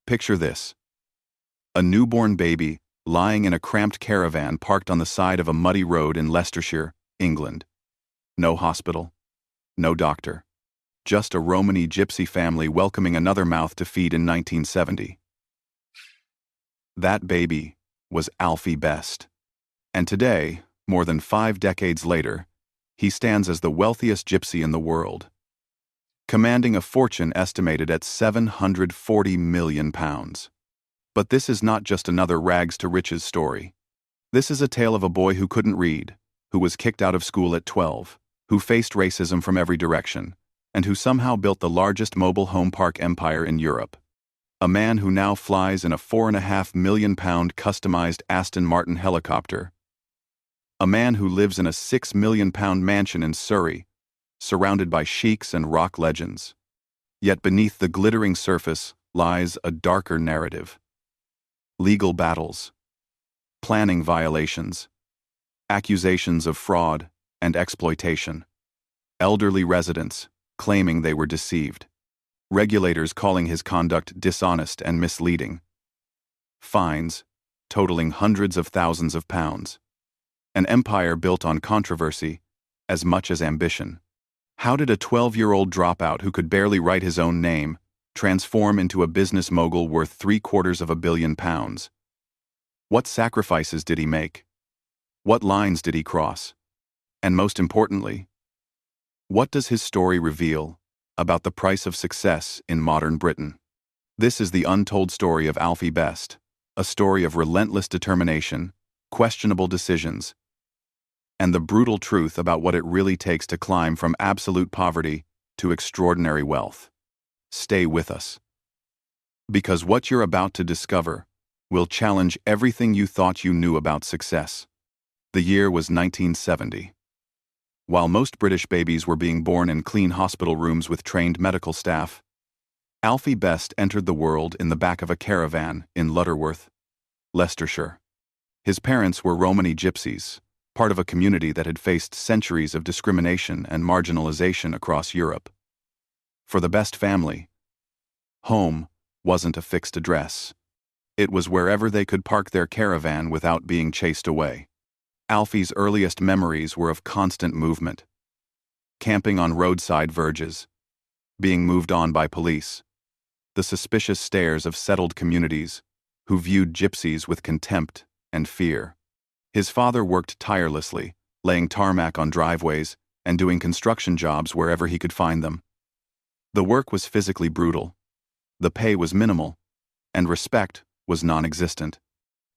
Picture this: a newborn baby lying in a cramped caravan parked on the side of a muddy road in Leicestershire, England. No hospital, no doctor. Just a Romany gypsy family welcoming another mouth to feed in 1970. That baby was Alfie Best. And today, more than 5 decades later, he stands as the wealthiest gypsy in the world, commanding a fortune estimated at £740 million. But this is not just another rags to riches story. This is a tale of a boy who couldn't read, who was kicked out of school at 12, who faced racism from every direction, and who somehow built the largest mobile home park empire in Europe. A man who now flies in a £4.5 million customized Aston Martin helicopter. A man who lives in a £6 million mansion in Surrey, surrounded by sheiks and rock legends. Yet beneath the glittering surface lies a darker narrative. Legal battles, planning violations, accusations of fraud and exploitation, elderly residents claiming they were deceived, regulators calling his conduct dishonest and misleading, fines totaling hundreds of thousands of pounds, an empire built on controversy as much as ambition. How did a 12-year-old dropout who could barely write his own name transform into a business mogul worth £750 million? What sacrifices did he make? What lines did he cross? And most importantly, what does his story reveal about the price of success in modern Britain? This is the untold story of Alfie Best, a story of relentless determination, questionable decisions, and the brutal truth about what it really takes to climb from absolute poverty to extraordinary wealth. Stay with us, because what you're about to discover will challenge everything you thought you knew about success. The year was 1970. While most British babies were being born in clean hospital rooms with trained medical staff, Alfie Best entered the world in the back of a caravan in Lutterworth, Leicestershire. His parents were Romany gypsies, part of a community that had faced centuries of discrimination and marginalization across Europe. For the Best family, home wasn't a fixed address. It was wherever they could park their caravan without being chased away. Alfie's earliest memories were of constant movement, camping on roadside verges, being moved on by police, the suspicious stares of settled communities who viewed gypsies with contempt and fear. His father worked tirelessly, laying tarmac on driveways and doing construction jobs wherever he could find them. The work was physically brutal, the pay was minimal, and respect was non-existent.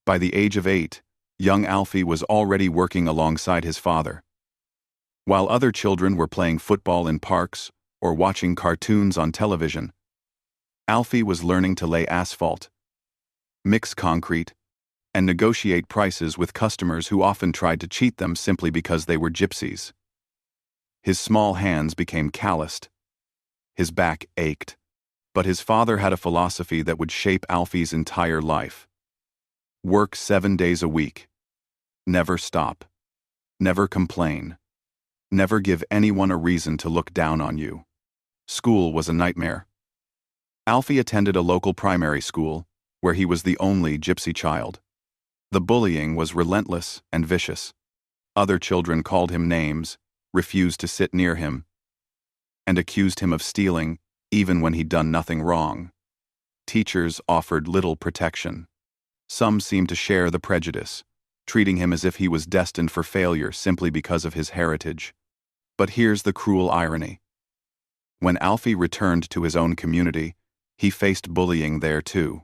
By the age of 8, young Alfie was already working alongside his father. While other children were playing football in parks or watching cartoons on television, Alfie was learning to lay asphalt, mix concrete, and negotiate prices with customers who often tried to cheat them simply because they were gypsies. His small hands became calloused. His back ached. But his father had a philosophy that would shape Alfie's entire life. Work 7 days a week. Never stop. Never complain. Never give anyone a reason to look down on you. School was a nightmare. Alfie attended a local primary school, where he was the only gypsy child. The bullying was relentless and vicious. Other children called him names, refused to sit near him, and accused him of stealing even when he'd done nothing wrong. Teachers offered little protection. Some seemed to share the prejudice, treating him as if he was destined for failure simply because of his heritage. But here's the cruel irony. When Alfie returned to his own community, he faced bullying there too.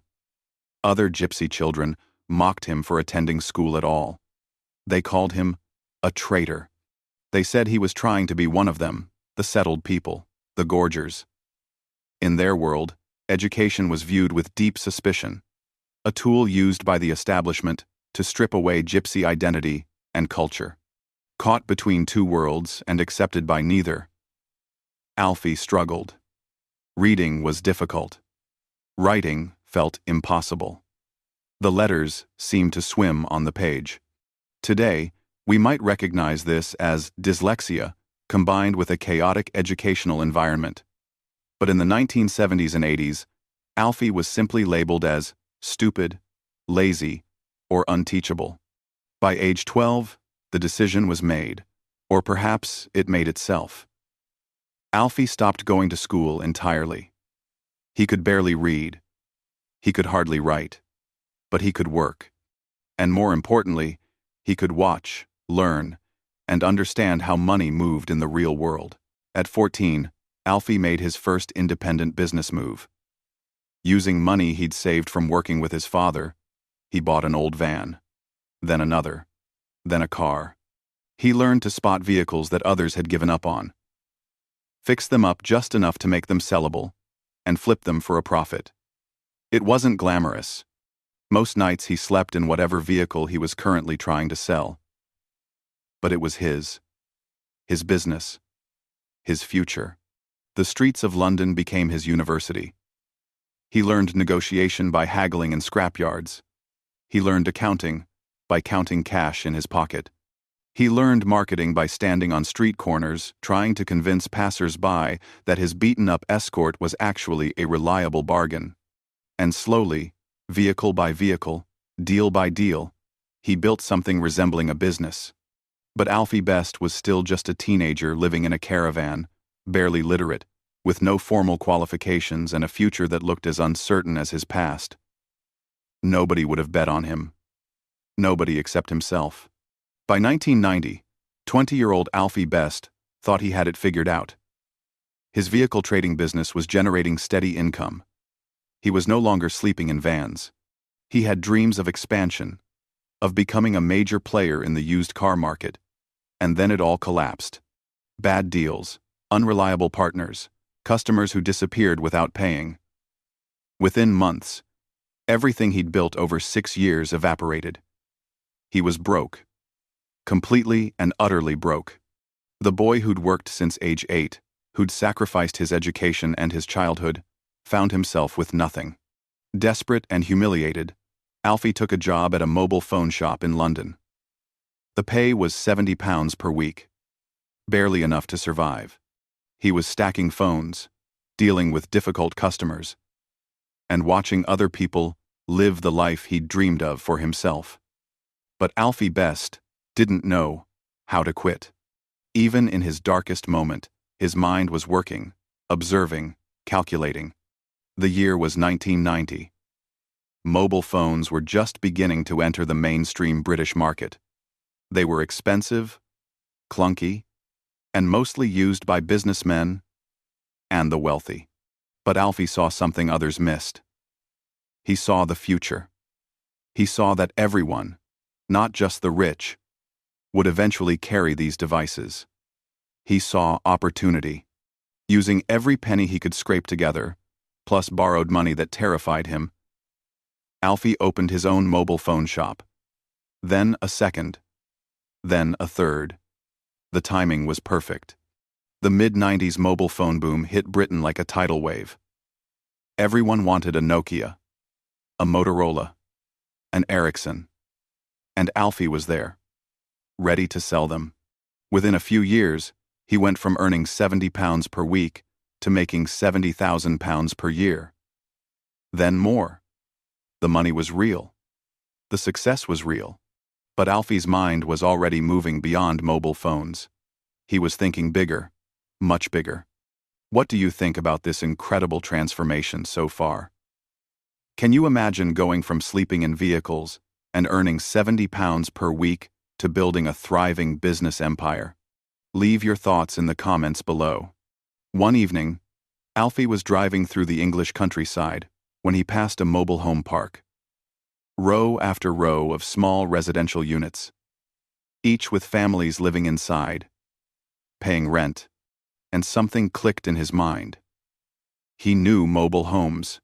Other gypsy children mocked him for attending school at all. They called him a traitor. They said he was trying to be one of them, the settled people, the gorgers. In their world, education was viewed with deep suspicion, a tool used by the establishment to strip away gypsy identity and culture. Caught between two worlds and accepted by neither, Alfie struggled. Reading was difficult. Writing felt impossible. The letters seemed to swim on the page. Today, we might recognize this as dyslexia combined with a chaotic educational environment. But in the 1970s and 80s, Alfie was simply labeled as stupid, lazy, or unteachable. By age 12, the decision was made, or perhaps it made itself. Alfie stopped going to school entirely. He could barely read. He could hardly write. But he could work. And more importantly, he could watch, learn, and understand how money moved in the real world. At 14, Alfie made his first independent business move. Using money he'd saved from working with his father, he bought an old van, then another, then a car. He learned to spot vehicles that others had given up on, fix them up just enough to make them sellable, and flip them for a profit. It wasn't glamorous. Most nights he slept in whatever vehicle he was currently trying to sell. But it was his business, his future. The streets of London became his university. He learned negotiation by haggling in scrapyards. He learned accounting by counting cash in his pocket. He learned marketing by standing on street corners, trying to convince passers-by that his beaten-up escort was actually a reliable bargain. And slowly, vehicle by vehicle, deal by deal, he built something resembling a business. But Alfie Best was still just a teenager living in a caravan, barely literate, with no formal qualifications and a future that looked as uncertain as his past. Nobody would have bet on him. Nobody except himself. By 1990, 20-year-old Alfie Best thought he had it figured out. His vehicle trading business was generating steady income. He was no longer sleeping in vans. He had dreams of expansion, of becoming a major player in the used car market. And then it all collapsed. Bad deals, unreliable partners, customers who disappeared without paying. Within months, everything he'd built over 6 years evaporated. He was broke. Completely and utterly broke. The boy who'd worked since age 8, who'd sacrificed his education and his childhood, found himself with nothing. Desperate and humiliated, Alfie took a job at a mobile phone shop in London. The pay was £70 per week. Barely enough to survive. He was stacking phones, dealing with difficult customers, and watching other people live the life he'd dreamed of for himself. But Alfie Best didn't know how to quit. Even in his darkest moment, his mind was working, observing, calculating. The year was 1990. Mobile phones were just beginning to enter the mainstream British market. They were expensive, clunky, and mostly used by businessmen and the wealthy. But Alfie saw something others missed. He saw the future. He saw that everyone, not just the rich, would eventually carry these devices. He saw opportunity. Using every penny he could scrape together, plus borrowed money that terrified him, Alfie opened his own mobile phone shop. Then a second. Then a third. The timing was perfect. The mid-90s mobile phone boom hit Britain like a tidal wave. Everyone wanted a Nokia, a Motorola, an Ericsson. And Alfie was there, ready to sell them. Within a few years, he went from earning £70 per week to making £70,000 per year. Then more. The money was real. The success was real. But Alfie's mind was already moving beyond mobile phones. He was thinking bigger, much bigger. What do you think about this incredible transformation so far? Can you imagine going from sleeping in vehicles and earning £70 per week to building a thriving business empire? Leave your thoughts in the comments below. One evening, Alfie was driving through the English countryside when he passed a mobile home park. Row after row of small residential units, each with families living inside, paying rent, and something clicked in his mind. He knew mobile homes.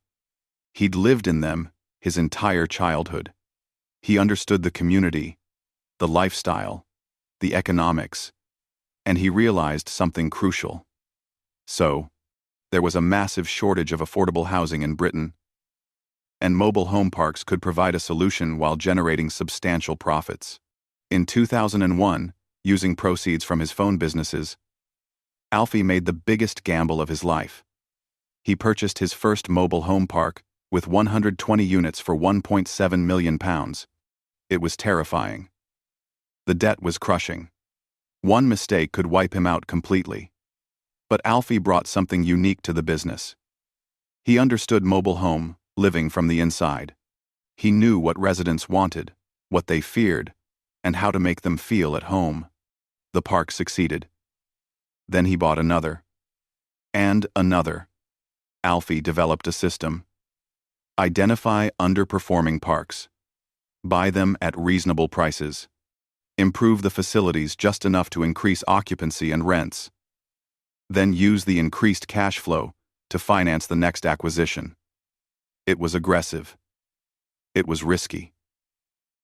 He'd lived in them his entire childhood. He understood the community, the lifestyle, the economics, and he realized something crucial. So, there was a massive shortage of affordable housing in Britain, and mobile home parks could provide a solution while generating substantial profits. In 2001, using proceeds from his phone businesses, Alfie made the biggest gamble of his life. He purchased his first mobile home park with 120 units for £1.7 million. It was terrifying. The debt was crushing. One mistake could wipe him out completely. But Alfie brought something unique to the business. He understood mobile home living from the inside. He knew what residents wanted, what they feared, and how to make them feel at home. The park succeeded. Then he bought another. And another. Alfie developed a system. Identify underperforming parks. Buy them at reasonable prices. Improve the facilities just enough to increase occupancy and rents. Then use the increased cash flow to finance the next acquisition. It was aggressive. It was risky.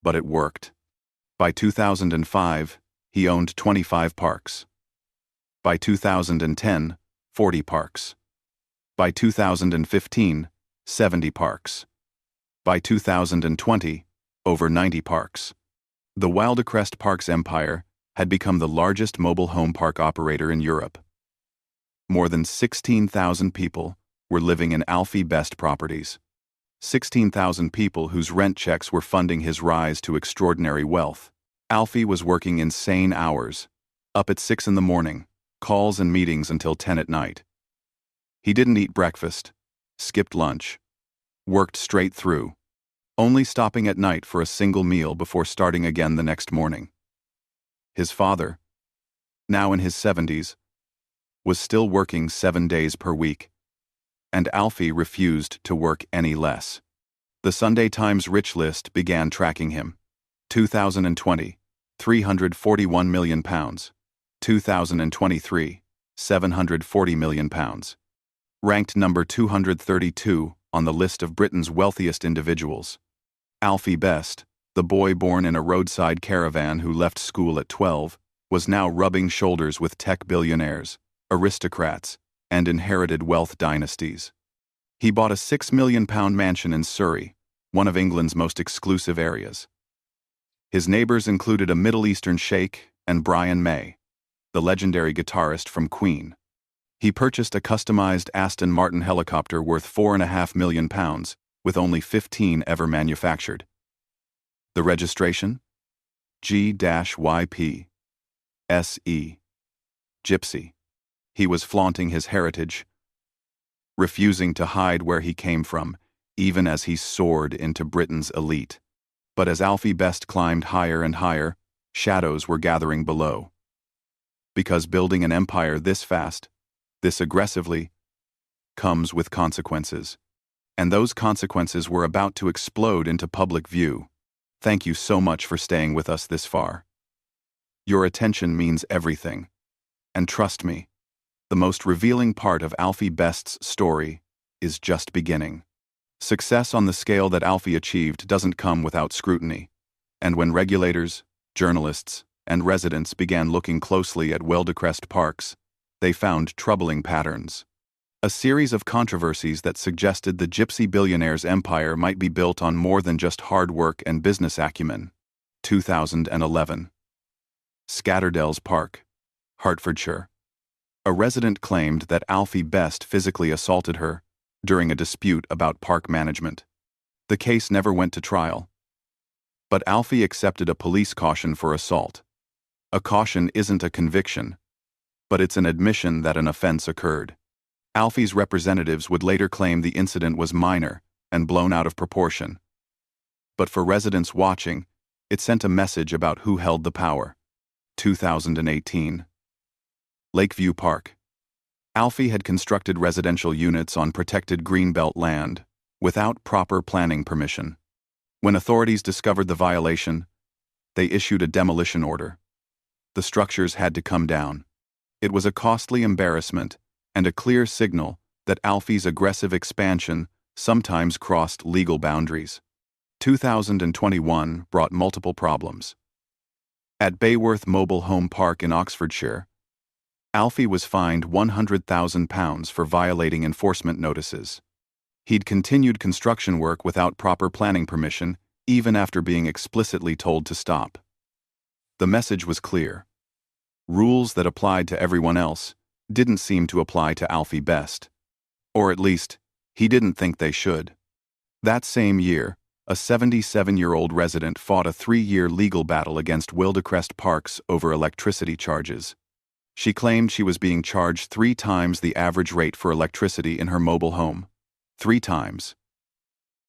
But it worked. By 2005, he owned 25 parks. By 2010, 40 parks. By 2015, 70 parks. By 2020, over 90 parks. The Wildecrest Parks empire had become the largest mobile home park operator in Europe. More than 16,000 people were living in Alfie Best properties. 16,000 people whose rent checks were funding his rise to extraordinary wealth. Alfie was working insane hours, up at 6 in the morning, calls and meetings until 10 at night. He didn't eat breakfast, skipped lunch, worked straight through, only stopping at night for a single meal before starting again the next morning. His father, now in his 70s, was still working 7 days per week, and Alfie refused to work any less. The Sunday Times Rich List began tracking him. 2020, £341 million. 2023, £740 million. Ranked number 232 on the list of Britain's wealthiest individuals. Alfie Best, the boy born in a roadside caravan who left school at 12, was now rubbing shoulders with tech billionaires, aristocrats, and inherited wealth dynasties. He bought a £6 million mansion in Surrey, one of England's most exclusive areas. His neighbors included a Middle Eastern sheikh and Brian May, the legendary guitarist from Queen. He purchased a customized Aston Martin helicopter worth £4.5 million, with only 15 ever manufactured. The registration? G-YP. S-E. Gypsy. He was flaunting his heritage, refusing to hide where he came from, even as he soared into Britain's elite. But as Alfie Best climbed higher and higher, shadows were gathering below. Because building an empire this fast, this aggressively, comes with consequences. And those consequences were about to explode into public view. Thank you so much for staying with us this far. Your attention means everything. And trust me, the most revealing part of Alfie Best's story is just beginning. Success on the scale that Alfie achieved doesn't come without scrutiny. And when regulators, journalists, and residents began looking closely at Wildecrest parks, they found troubling patterns. A series of controversies that suggested the Gypsy Billionaire's empire might be built on more than just hard work and business acumen. 2011. Scatterdales Park, Hertfordshire. A resident claimed that Alfie Best physically assaulted her during a dispute about park management. The case never went to trial. But Alfie accepted a police caution for assault. A caution isn't a conviction, but it's an admission that an offense occurred. Alfie's representatives would later claim the incident was minor and blown out of proportion. But for residents watching, it sent a message about who held the power. 2018. Lakeview Park. Alfie had constructed residential units on protected greenbelt land without proper planning permission. When authorities discovered the violation, they issued a demolition order. The structures had to come down. It was a costly embarrassment and a clear signal that Alfie's aggressive expansion sometimes crossed legal boundaries. 2021 brought multiple problems. At Bayworth Mobile Home Park in Oxfordshire, Alfie was fined £100,000 for violating enforcement notices. He'd continued construction work without proper planning permission, even after being explicitly told to stop. The message was clear. Rules that applied to everyone else didn't seem to apply to Alfie Best. Or at least, he didn't think they should. That same year, a 77-year-old resident fought a 3-year legal battle against Wildecrest Parks over electricity charges. She claimed she was being charged 3 times the average rate for electricity in her mobile home. 3 times.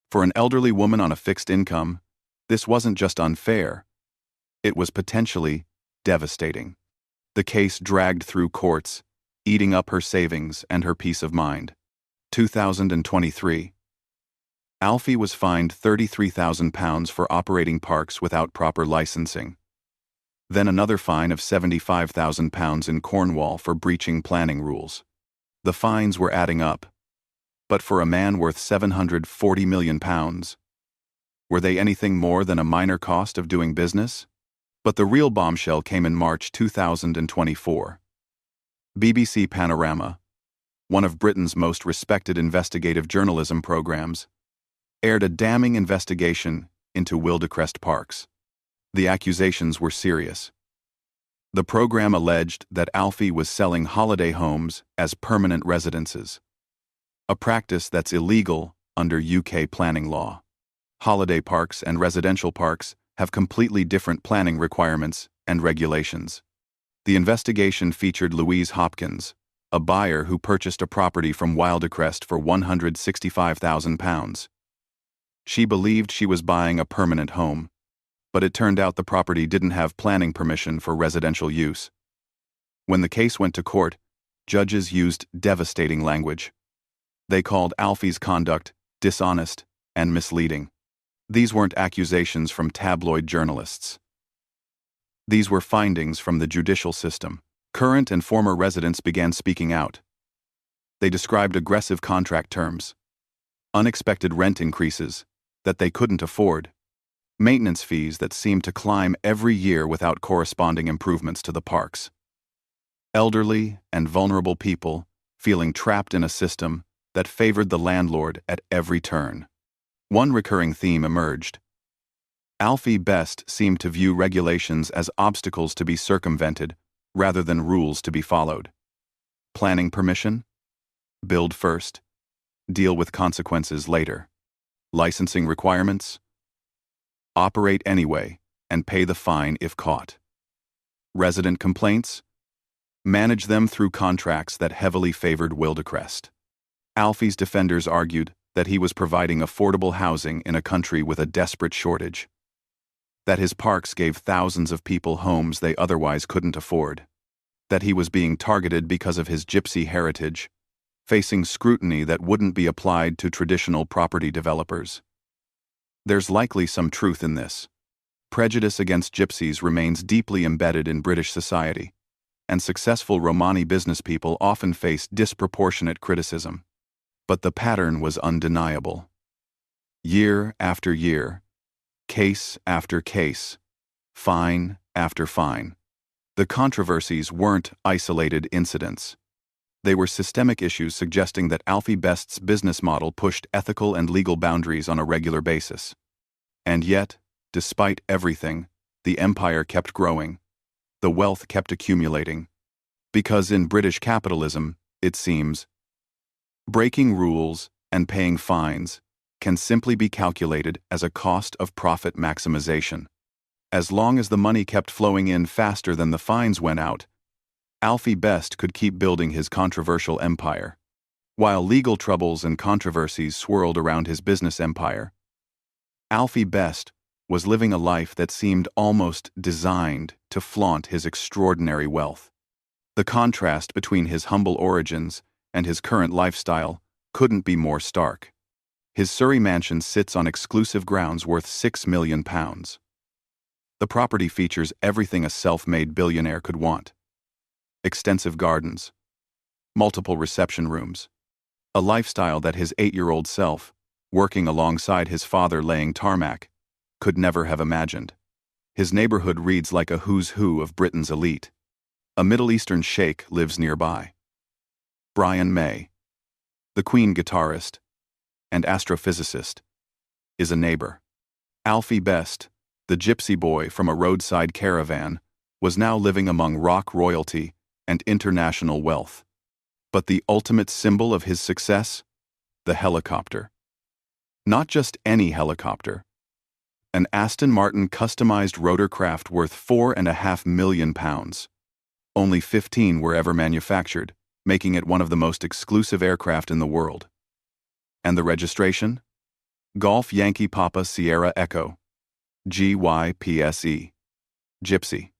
For an elderly woman on a fixed income, this wasn't just unfair. It was potentially devastating. The case dragged through courts, eating up her savings and her peace of mind. 2023. Alfie was fined £33,000 for operating parks without proper licensing. Then another fine of £75,000 in Cornwall for breaching planning rules. The fines were adding up. But for a man worth £740 million, were they anything more than a minor cost of doing business? But the real bombshell came in March 2024. BBC Panorama, one of Britain's most respected investigative journalism programs, aired a damning investigation into Wildecrest Parks. The accusations were serious. The program alleged that Alfie was selling holiday homes as permanent residences, a practice that's illegal under UK planning law. Holiday parks and residential parks have completely different planning requirements and regulations. The investigation featured Louise Hopkins, a buyer who purchased a property from Wildecrest for £165,000. She believed she was buying a permanent home, but it turned out the property didn't have planning permission for residential use. When the case went to court, judges used devastating language. They called Alfie's conduct dishonest and misleading. These weren't accusations from tabloid journalists. These were findings from the judicial system. Current and former residents began speaking out. They described aggressive contract terms, unexpected rent increases that they couldn't afford, maintenance fees that seemed to climb every year without corresponding improvements to the parks. Elderly and vulnerable people feeling trapped in a system that favored the landlord at every turn. One recurring theme emerged. Alfie Best seemed to view regulations as obstacles to be circumvented rather than rules to be followed. Planning permission? Build first. Deal with consequences later. Licensing requirements? Operate anyway and pay the fine if caught. Resident complaints? Manage them through contracts that heavily favored Wildecrest. Alfie's defenders argued that he was providing affordable housing in a country with a desperate shortage, that his parks gave thousands of people homes they otherwise couldn't afford, that he was being targeted because of his gypsy heritage, facing scrutiny that wouldn't be applied to traditional property developers. There's likely some truth in this. Prejudice against gypsies remains deeply embedded in British society, and successful Romani businesspeople often face disproportionate criticism. But the pattern was undeniable. Year after year, case after case, fine after fine. The controversies weren't isolated incidents. They were systemic issues suggesting that Alfie Best's business model pushed ethical and legal boundaries on a regular basis. And yet, despite everything, the empire kept growing. The wealth kept accumulating. Because in British capitalism, it seems, breaking rules and paying fines can simply be calculated as a cost of profit maximization. As long as the money kept flowing in faster than the fines went out, Alfie Best could keep building his controversial empire. While legal troubles and controversies swirled around his business empire, Alfie Best was living a life that seemed almost designed to flaunt his extraordinary wealth. The contrast between his humble origins and his current lifestyle couldn't be more stark. His Surrey mansion sits on exclusive grounds worth £6 million. The property features everything a self-made billionaire could want. Extensive gardens, multiple reception rooms, a lifestyle that his 8-year-old self, working alongside his father laying tarmac, could never have imagined. His neighborhood reads like a who's who of Britain's elite. A Middle Eastern sheikh lives nearby. Brian May, the Queen guitarist and astrophysicist, is a neighbor. Alfie Best, the gypsy boy from a roadside caravan, was now living among rock royalty and international wealth. But the ultimate symbol of his success? The helicopter. Not just any helicopter. An Aston Martin customized rotorcraft worth £4.5 million. Only 15 were ever manufactured, making it one of the most exclusive aircraft in the world. And the registration? Golf Yankee Papa Sierra Echo. GYPSE. Gypsy.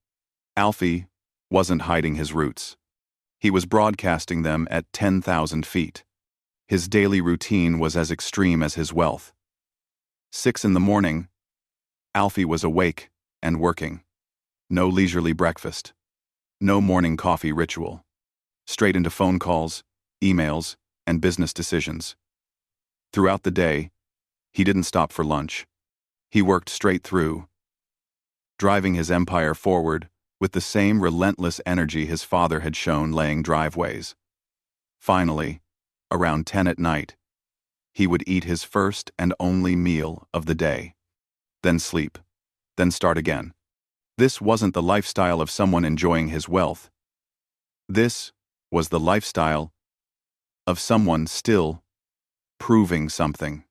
Alfie wasn't hiding his roots. He was broadcasting them at 10,000 feet. His daily routine was as extreme as his wealth. 6 in the morning, Alfie was awake and working. No leisurely breakfast. No morning coffee ritual. Straight into phone calls, emails, and business decisions. Throughout the day, he didn't stop for lunch. He worked straight through, driving his empire forward with the same relentless energy his father had shown laying driveways. Finally, around 10 at night, he would eat his first and only meal of the day. Then sleep, then start again. This wasn't the lifestyle of someone enjoying his wealth. This was the lifestyle of someone still proving something.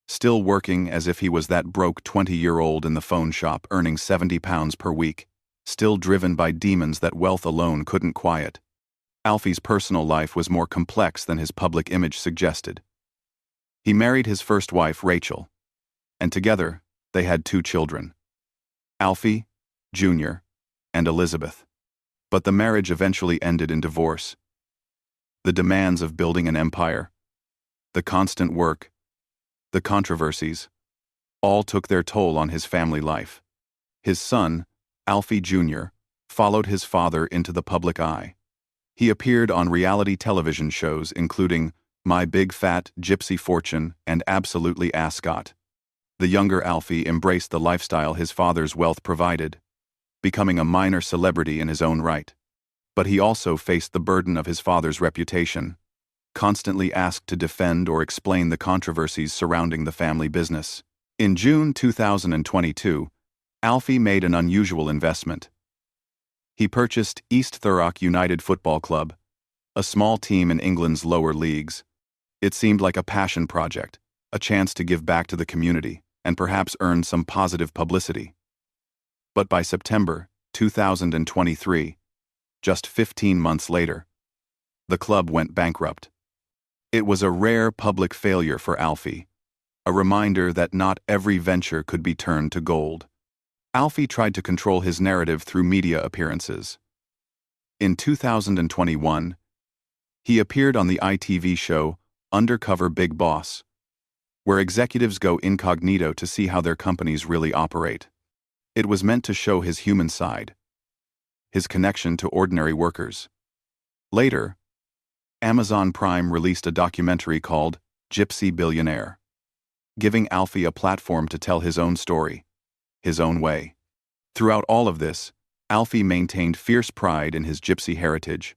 Still working as if he was that broke 20-year-old in the phone shop earning £70 per week. Still driven by demons that wealth alone couldn't quiet. Alfie's personal life was more complex than his public image suggested. He married his first wife, Rachel, and together they had 2 children, Alfie, Jr., and Elizabeth. But the marriage eventually ended in divorce. The demands of building an empire, the constant work, the controversies, all took their toll on his family life. His son, Alfie Jr., followed his father into the public eye. He appeared on reality television shows including My Big Fat Gypsy Fortune and Absolutely Ascot. The younger Alfie embraced the lifestyle his father's wealth provided, becoming a minor celebrity in his own right. But he also faced the burden of his father's reputation, constantly asked to defend or explain the controversies surrounding the family business. In June 2022, Alfie made an unusual investment. He purchased East Thurrock United Football Club, a small team in England's lower leagues. It seemed like a passion project, a chance to give back to the community, and perhaps earn some positive publicity. But by September 2023, just 15 months later, the club went bankrupt. It was a rare public failure for Alfie, a reminder that not every venture could be turned to gold. Alfie tried to control his narrative through media appearances. In 2021, he appeared on the ITV show Undercover Big Boss, where executives go incognito to see how their companies really operate. It was meant to show his human side, his connection to ordinary workers. Later, Amazon Prime released a documentary called Gypsy Billionaire, giving Alfie a platform to tell his own story, his own way. Throughout all of this, Alfie maintained fierce pride in his gypsy heritage.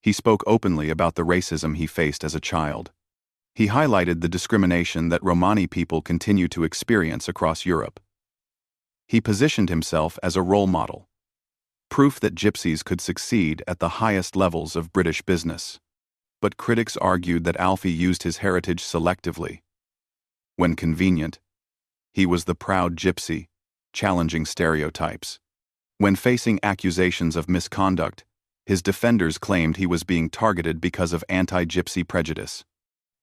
He spoke openly about the racism he faced as a child. He highlighted the discrimination that Romani people continue to experience across Europe. He positioned himself as a role model, proof that gypsies could succeed at the highest levels of British business. But critics argued that Alfie used his heritage selectively. When convenient, he was the proud gypsy, challenging stereotypes. When facing accusations of misconduct, his defenders claimed he was being targeted because of anti-gypsy prejudice.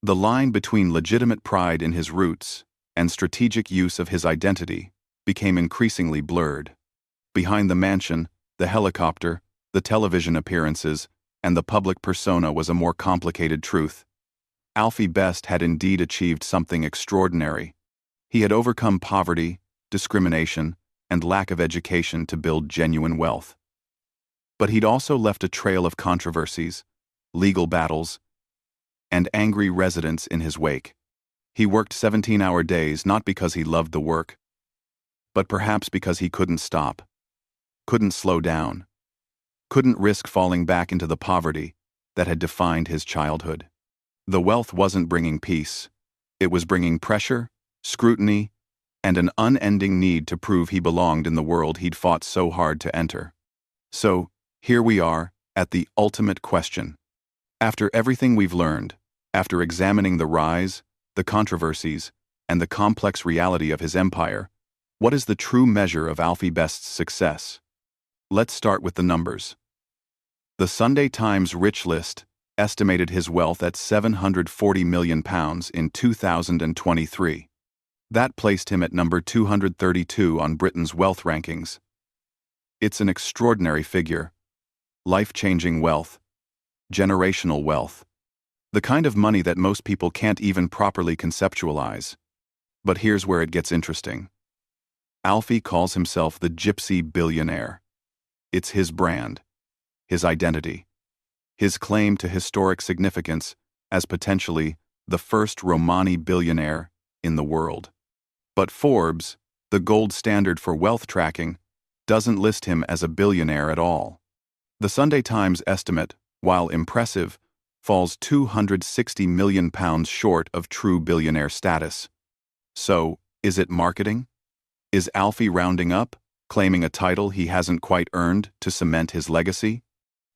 The line between legitimate pride in his roots and strategic use of his identity became increasingly blurred. Behind the mansion, the helicopter, the television appearances, and the public persona was a more complicated truth. Alfie Best had indeed achieved something extraordinary. He had overcome poverty, discrimination, and lack of education to build genuine wealth. But he'd also left a trail of controversies, legal battles, and angry residents in his wake. He worked 17-hour days not because he loved the work, but perhaps because he couldn't stop, couldn't slow down, couldn't risk falling back into the poverty that had defined his childhood. The wealth wasn't bringing peace. It was bringing pressure, scrutiny, and an unending need to prove he belonged in the world he'd fought so hard to enter. So, here we are, at the ultimate question. After everything we've learned, after examining the rise, the controversies, and the complex reality of his empire, what is the true measure of Alfie Best's success? Let's start with the numbers. The Sunday Times Rich List estimated his wealth at £740 million in 2023. That placed him at number 232 on Britain's wealth rankings. It's an extraordinary figure. Life-changing wealth. Generational wealth. The kind of money that most people can't even properly conceptualize. But here's where it gets interesting. Alfie calls himself the Gypsy Billionaire. It's his brand, his identity, his claim to historic significance as potentially the first Romani billionaire in the world. But Forbes, the gold standard for wealth tracking, doesn't list him as a billionaire at all. The Sunday Times estimate, while impressive, falls £260 million short of true billionaire status. So, is it marketing? Is Alfie rounding up, claiming a title he hasn't quite earned to cement his legacy?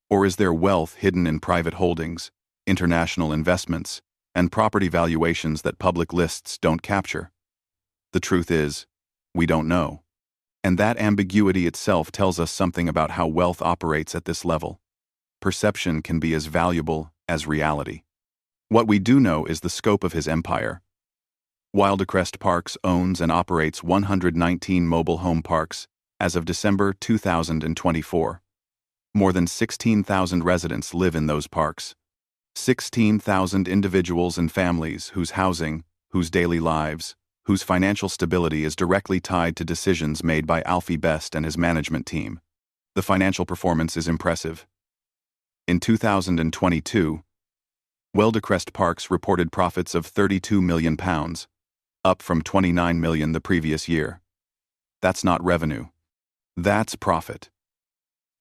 Or is there wealth hidden in private holdings, international investments, and property valuations that public lists don't capture? The truth is, we don't know. And that ambiguity itself tells us something about how wealth operates at this level. Perception can be as valuable as reality. What we do know is the scope of his empire. Wildecrest Parks owns and operates 119 mobile home parks as of December 2024. More than 16,000 residents live in those parks. 16,000 individuals and families whose housing, whose daily lives, whose financial stability is directly tied to decisions made by Alfie Best and his management team. The financial performance is impressive. In 2022, Wildecrest Parks reported profits of £32 million, up from £29 million the previous year. That's not revenue. That's profit.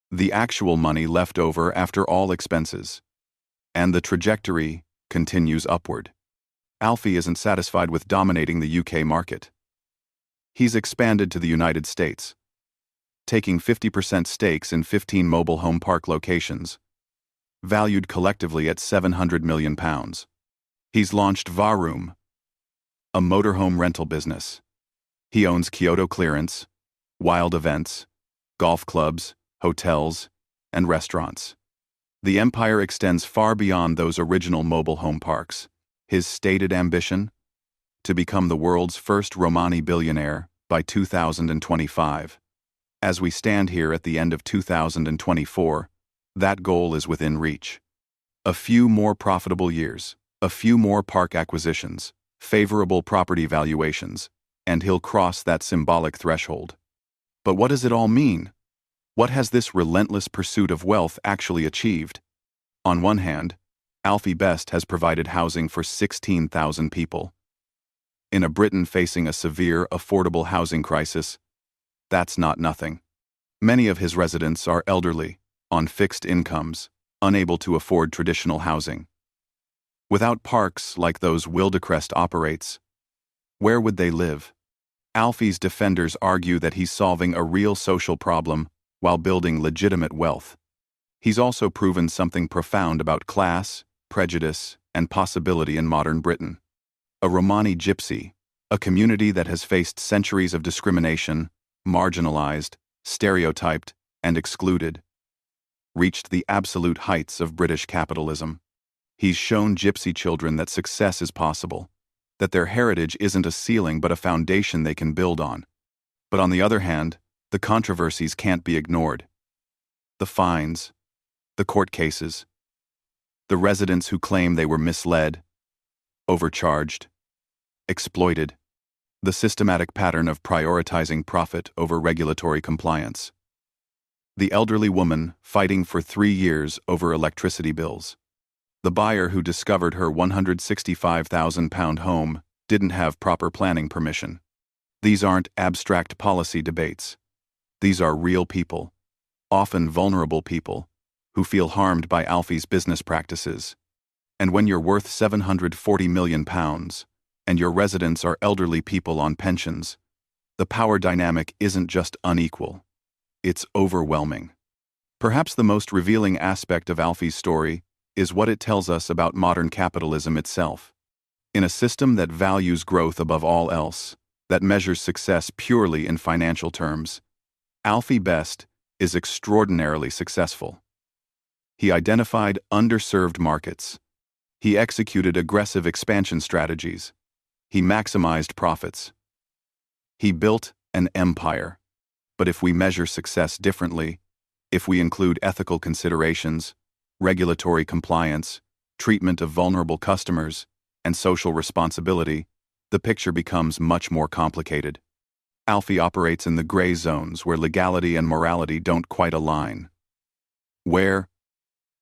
The actual money left over after all expenses. And the trajectory continues upward. Alfie isn't satisfied with dominating the UK market. He's expanded to the United States, taking 50% stakes in 15 mobile home park locations, valued collectively at £700 million. He's launched Varoom, a motorhome rental business. He owns Kyoto Clearance, Wild Events, golf clubs, hotels, and restaurants. The empire extends far beyond those original mobile home parks. His stated ambition? To become the world's first Romani billionaire by 2025. As we stand here at the end of 2024, that goal is within reach. A few more profitable years, a few more park acquisitions, favorable property valuations, and he'll cross that symbolic threshold. But what does it all mean? What has this relentless pursuit of wealth actually achieved? On one hand, Alfie Best has provided housing for 16,000 people. In a Britain facing a severe, affordable housing crisis, that's not nothing. Many of his residents are elderly, on fixed incomes, unable to afford traditional housing. Without parks like those Wildecrest operates, where would they live? Alfie's defenders argue that he's solving a real social problem while building legitimate wealth. He's also proven something profound about class, prejudice, and possibility in modern Britain. A Romani gypsy, a community that has faced centuries of discrimination, marginalized, stereotyped, and excluded, reached the absolute heights of British capitalism. He's shown gypsy children that success is possible, that their heritage isn't a ceiling but a foundation they can build on. But on the other hand, the controversies can't be ignored. The fines, the court cases, the residents who claim they were misled, overcharged, exploited, the systematic pattern of prioritizing profit over regulatory compliance. The elderly woman fighting for 3 years over electricity bills. The buyer who discovered her £165,000 home didn't have proper planning permission. These aren't abstract policy debates. These are real people, often vulnerable people, who feel harmed by Alfie's business practices. And when you're worth £740 million, and your residents are elderly people on pensions, the power dynamic isn't just unequal. It's overwhelming. Perhaps the most revealing aspect of Alfie's story is what it tells us about modern capitalism itself. In a system that values growth above all else, that measures success purely in financial terms, Alfie Best is extraordinarily successful. He identified underserved markets. He executed aggressive expansion strategies. He maximized profits. He built an empire. But if we measure success differently, if we include ethical considerations, regulatory compliance, treatment of vulnerable customers, and social responsibility, the picture becomes much more complicated. Alfie operates in the gray zones where legality and morality don't quite align. Where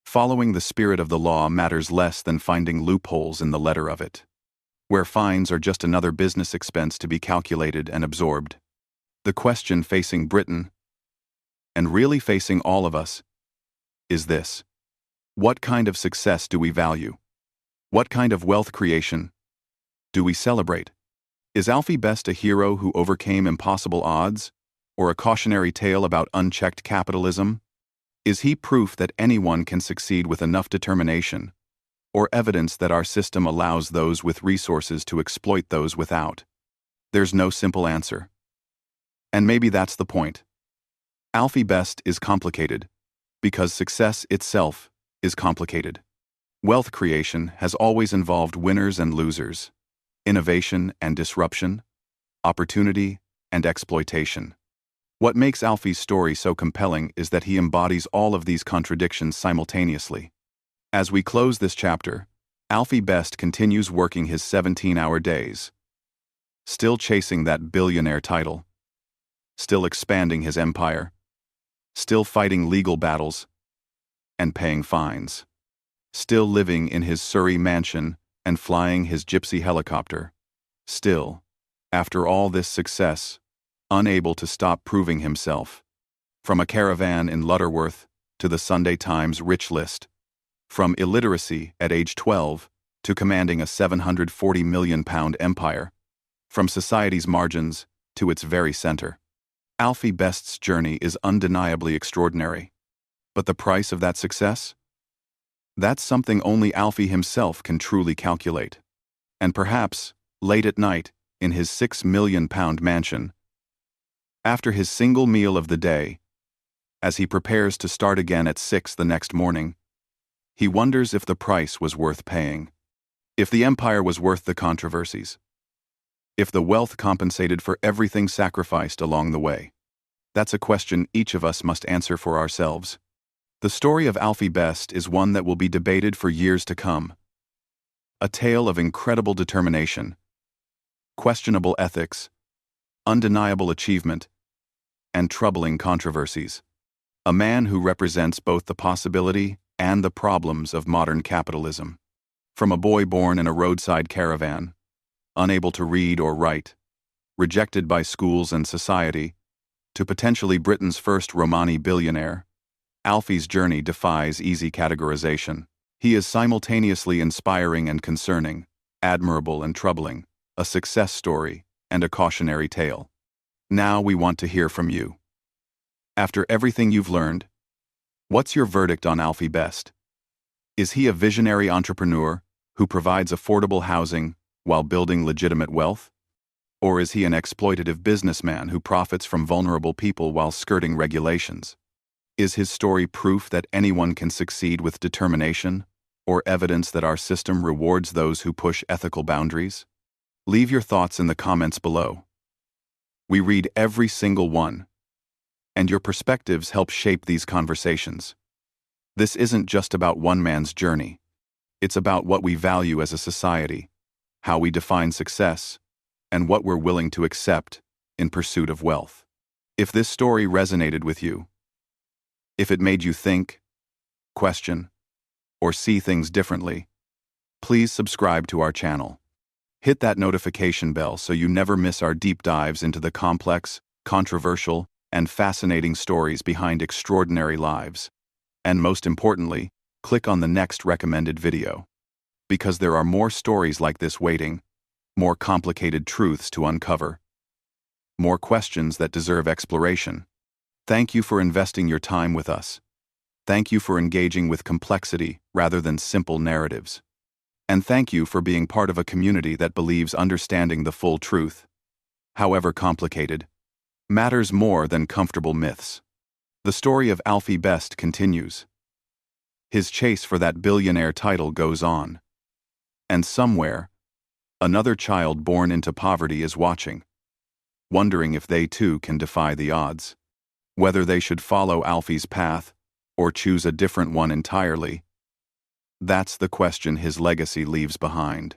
following the spirit of the law matters less than finding loopholes in the letter of it. Where fines are just another business expense to be calculated and absorbed. The question facing Britain, and really facing all of us, is this: what kind of success do we value? What kind of wealth creation do we celebrate? Is Alfie Best a hero who overcame impossible odds, or a cautionary tale about unchecked capitalism? Is he proof that anyone can succeed with enough determination, or evidence that our system allows those with resources to exploit those without? There's no simple answer. And maybe that's the point. Alfie Best is complicated, because success itself is complicated. Wealth creation has always involved winners and losers, innovation and disruption, opportunity and exploitation. What makes Alfie's story so compelling is that he embodies all of these contradictions simultaneously. As we close this chapter, Alfie Best continues working his 17-hour days, still chasing that billionaire title, still expanding his empire, still fighting legal battles and paying fines, still living in his Surrey mansion and flying his Gypsy helicopter, still, after all this success, unable to stop proving himself. From a caravan in Lutterworth to the Sunday Times rich list, from illiteracy at age 12 to commanding a £740 million empire, from society's margins to its very center. Alfie Best's journey is undeniably extraordinary. But the price of that success? That's something only Alfie himself can truly calculate. And perhaps, late at night, in his £6 million mansion, after his single meal of the day, as he prepares to start again at 6 the next morning, he wonders if the price was worth paying. If the empire was worth the controversies. If the wealth compensated for everything sacrificed along the way. That's a question each of us must answer for ourselves. The story of Alfie Best is one that will be debated for years to come. A tale of incredible determination, questionable ethics, undeniable achievement, and troubling controversies. A man who represents both the possibility and the problems of modern capitalism. From a boy born in a roadside caravan, unable to read or write, rejected by schools and society, to potentially Britain's first Romani billionaire, Alfie's journey defies easy categorization. He is simultaneously inspiring and concerning, admirable and troubling, a success story and a cautionary tale. Now we want to hear from you. After everything you've learned, what's your verdict on Alfie Best? Is he a visionary entrepreneur who provides affordable housing while building legitimate wealth? Or is he an exploitative businessman who profits from vulnerable people while skirting regulations? Is his story proof that anyone can succeed with determination, or evidence that our system rewards those who push ethical boundaries? Leave your thoughts in the comments below. We read every single one, and your perspectives help shape these conversations. This isn't just about one man's journey. It's about what we value as a society, how we define success, and what we're willing to accept in pursuit of wealth. If this story resonated with you, if it made you think, question, or see things differently, please subscribe to our channel. Hit that notification bell so you never miss our deep dives into the complex, controversial, and fascinating stories behind extraordinary lives. And most importantly, click on the next recommended video. Because there are more stories like this waiting, more complicated truths to uncover, more questions that deserve exploration. Thank you for investing your time with us. Thank you for engaging with complexity rather than simple narratives. And thank you for being part of a community that believes understanding the full truth, however complicated, matters more than comfortable myths. The story of Alfie Best continues. His chase for that billionaire title goes on. And somewhere, another child born into poverty is watching, wondering if they too can defy the odds. Whether they should follow Alfie's path or choose a different one entirely, that's the question his legacy leaves behind.